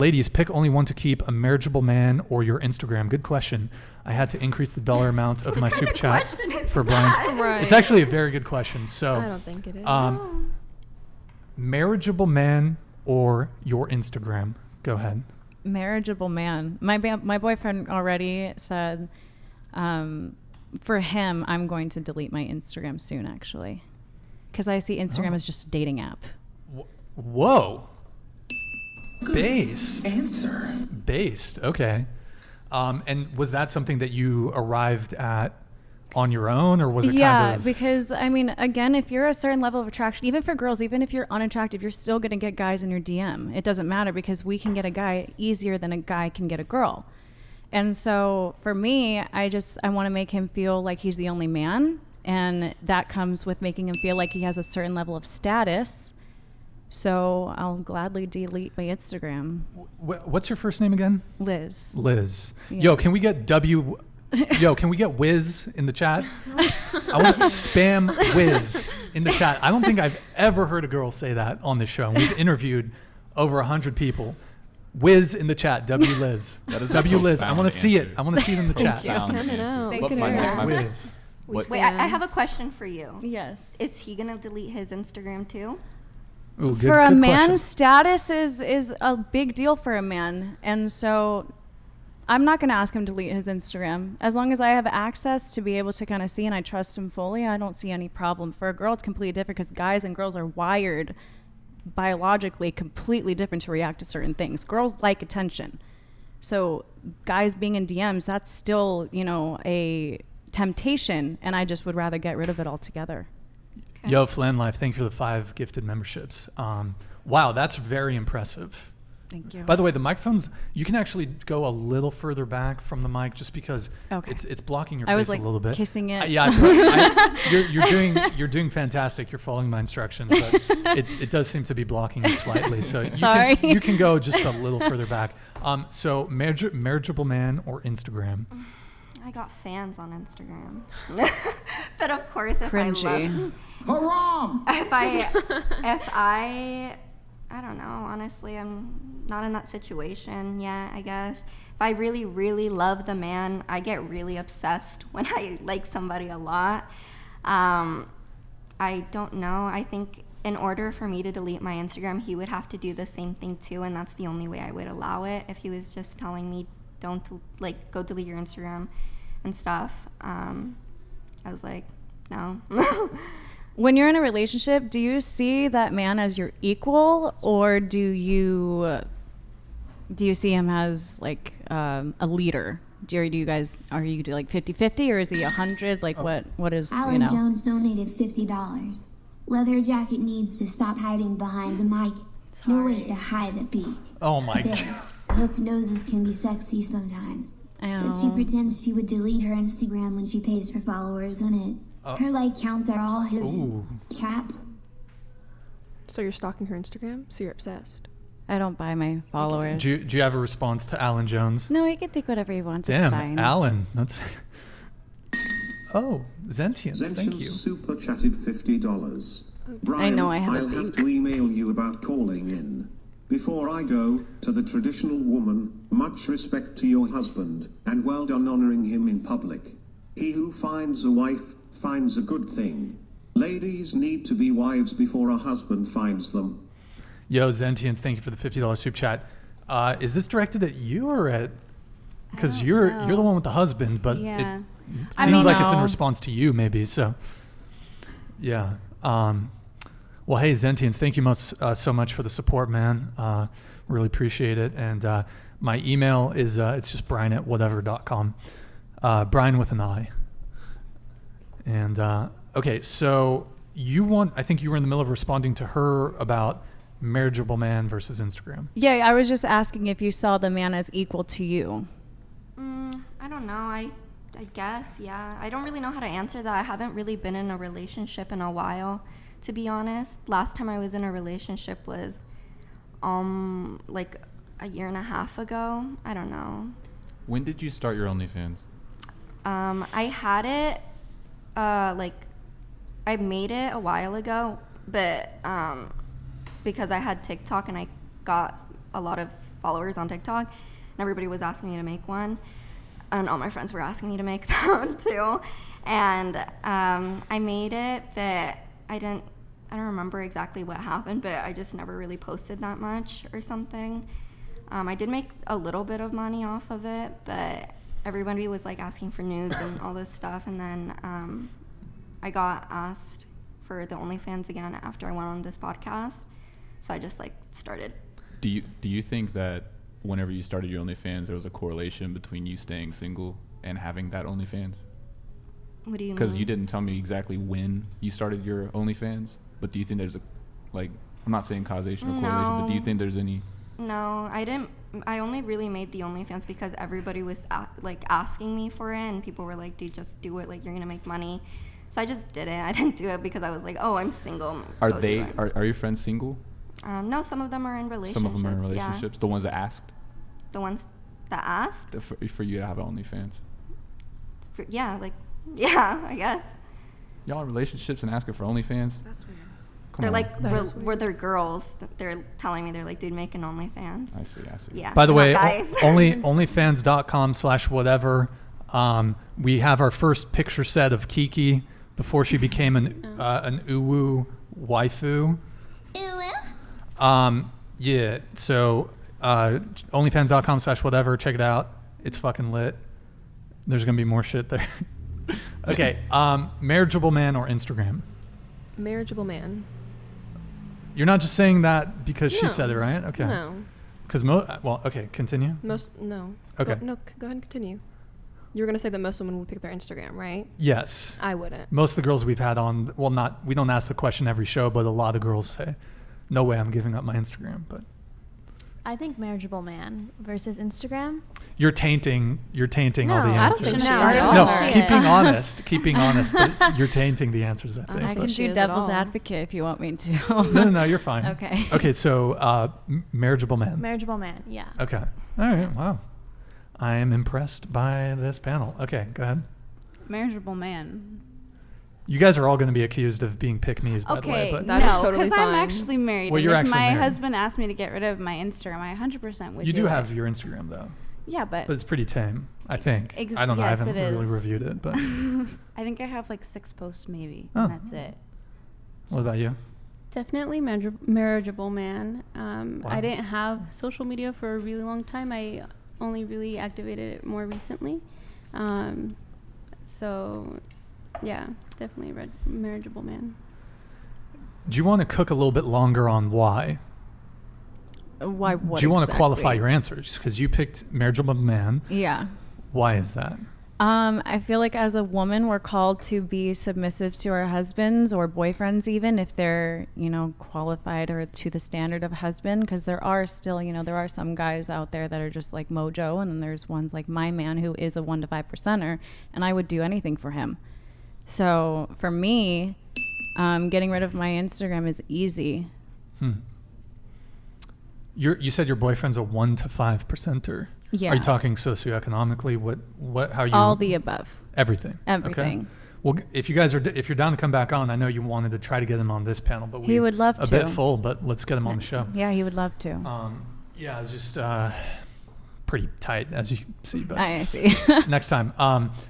Ladies, pick only one to keep, a marriageable man or your Instagram. Good question. I had to increase the dollar amount of my super chat for Brian. Right. It's actually a very good question. So I don't think it is. Marriageable man or your Instagram? Go ahead. Marriageable man. My boyfriend already said, for him, I'm going to delete my Instagram soon, actually, because I see Instagram as just a dating app. Whoa. Good Based. answer. Based. Okay. And was that something that you arrived at on your own, or was it kind of... because I mean, again, if you're a certain level of attraction, even for girls, even if you're unattractive, you're still going to get guys in your DM. It doesn't matter, because we can get a guy easier than a guy can get a girl. And so for me, I want to make him feel like he's the only man, and that comes with making him feel like he has a certain level of status. So I'll gladly delete my Instagram. What's your first name again? Liz. Yeah. Yo, can we get can we get Wiz in the chat? I want spam Wiz in the chat. I don't think I've ever heard a girl say that on this show. We've interviewed over 100 people. Wiz in the chat. W Liz. That is W a Liz. I want to see it. answer. I want to see it in the chat. It's coming out. But my Wiz. what- Wait, I have a question for you. Yes. Is he gonna delete his Instagram too? Ooh, good, For a good man, question. status is a big deal for a man. And so I'm not going to ask him to delete his Instagram. As long as I have access to be able to kind of see and I trust him fully, I don't see any problem. For a girl, it's completely different, because guys and girls are wired biologically completely different to react to certain things. Girls like attention. So guys being in DMs, that's still, a temptation, and I just would rather get rid of it altogether. Okay. Yo, Flan Life, thank you for the 5 gifted memberships. Wow, that's very impressive. Thank you. By the way, the microphones, you can actually go a little further back from the mic, just because Okay. it's blocking your I face was like a little bit. kissing it. You're doing fantastic. You're following my instructions, but it does seem to be blocking you slightly. So Sorry. you can go just a little further back. So marriageable man or Instagram? I got fans on Instagram. But of course, if Cringy. Haram! I don't know, honestly, I'm not in that situation yet, I guess. If I really, really love the man, I get really obsessed when I like somebody a lot. I don't know. I think in order for me to delete my Instagram, he would have to do the same thing too, and that's the only way I would allow it. If he was just telling me, don't, go delete your Instagram and stuff, I was like, no. When you're in a relationship, do you see that man as your equal, or do you see him as like a leader? Are you like 50-50, or is he 100? Like what is, Alan Jones donated $50. Leather jacket needs to stop hiding behind the mic. No way to hide the beak. Oh my There. God. Hooked noses can be sexy sometimes. I But she know. pretends she would delete her Instagram when she pays for followers on it. Her like counts are all hidden. Ooh. Cap. So you're stalking her Instagram? So you're obsessed? I don't buy my followers. Do you have a response to Alan Jones? No, he can think whatever he wants. It's Damn, fine. Alan. That's... Oh, Zentians, thank you. Super chatted $50. Brian, I know I have a I'll have beak. to email you about calling in. Before I go, to the traditional woman, much respect to your husband, and well done honoring him in public. He who finds a wife, finds a good thing. Ladies need to be wives before a husband finds them. Yo, Zentians, thank you for the $50 soup chat. Is this directed at you or at... Because you're the one with the husband, but Yeah. it I seems mean, like it's in no. response to you, maybe. So, yeah. Well, hey, Zentians, thank you so much for the support, man. Really appreciate it. And my email is it's just brian@whatever.com. Brian with an I. And okay, so I think you were in the middle of responding to her about marriageable man versus Instagram. Yeah, I was just asking if you saw the man as equal to you. I don't know. I guess, yeah. I don't really know how to answer that. I haven't really been in a relationship in a while, to be honest. Last time I was in a relationship was like a year and a half ago. I don't know. When did you start your OnlyFans? I had it I made it a while ago, but because I had TikTok and I got a lot of followers on TikTok, and everybody was asking me to make one, and all my friends were asking me to make them too. And I made it, but I don't remember exactly what happened, but I just never really posted that much or something. I did make a little bit of money off of it, but everybody was like asking for nudes and all this stuff. And then I got asked for the OnlyFans again after I went on this podcast. So I just like started. Do you think that whenever you started your OnlyFans, there was a correlation between you staying single and having that OnlyFans? What do you mean? Because you didn't tell me exactly when you started your OnlyFans, but do you think there's a, like, I'm not saying causation or correlation, but do you think there's any? No, I didn't. I only really made the OnlyFans because everybody was like asking me for it, and people were like, "Dude, just do it. Like, you're gonna make money." So I just did it. I didn't do it because I was like, "Oh, I'm single." Are Go they? do it. Are your friends single? No, some of them are in relationships. Some of them are in relationships. Yeah. The ones that asked The ones that asked. for you to have an OnlyFans. Yeah, I guess. Y'all in relationships and asking for OnlyFans? That's weird. Come They're on. like, That is were they're girls. They're telling me, they're like, "Dude, make an OnlyFans." I see. Yeah. By the not way, guys. onlyfans.com/whatever. We have our first picture set of Kiki before she became an uwu waifu. Yeah. So onlyfans.com/whatever. Check it out. It's fucking lit. There's gonna be more shit there. Okay. Marriageable man or Instagram? Marriageable man. You're not just saying that because she No. said it, right? Okay. No. Because okay, continue. No. Okay. Go ahead and continue. You were gonna say that most women would pick their Instagram, right? Yes. I wouldn't. Most of the girls we've had on, we don't ask the question every show, but a lot of girls say, "No way, I'm giving up my Instagram." But I think marriageable man versus Instagram. you're tainting all the No, I don't answers. think No, so. no, No, Shit. keeping honest, but you're tainting the answers, I think. I can but- do is at devil's all. advocate if you want me to. No, you're fine. Okay. Okay, so marriageable man. Marriageable man, yeah. Okay. All right. Wow. I am impressed by this panel. Okay, go ahead. Marriageable man. You guys are all going to be accused of being pick-me's, by the way. Okay, But That is no, totally because I'm fine. actually married. Well, and you're if actually my married. husband asked me to get rid of my Instagram, I 100% would you do do it. have your Instagram, though. Yeah, but It's pretty tame, I think. I don't know. I yes, haven't it really is. reviewed it, but I think I have like 6 posts maybe, Oh. and that's it. what about you? Definitely marriageable man. Wow. I didn't have social media for a really long time. I only really activated it more recently. So, yeah, definitely a marriageable man. Do you want to cook a little bit longer on why? Why? What Do you want to exactly? qualify your answers? Because you picked marriageable man. Yeah. Why is that? I feel like as a woman, we're called to be submissive to our husbands or boyfriends, even if they're, qualified or to the standard of a husband. Because there are still, there are some guys out there that are just like Mojo, and then there's ones like my man who is a 1 to 5%er, and I would do anything for him. So for me, getting rid of my Instagram is easy. You said your boyfriend's a 1 to 5%er. Yeah. Are you talking socioeconomically? How you? All the above. Everything. Everything. Okay. Well, if you're down to come back on, I know you wanted to try to get him on this panel, but He would love a to. bit full, but let's get him on the show. Yeah, he would love to. Yeah, it's just pretty tight, as you see. But I see. next time.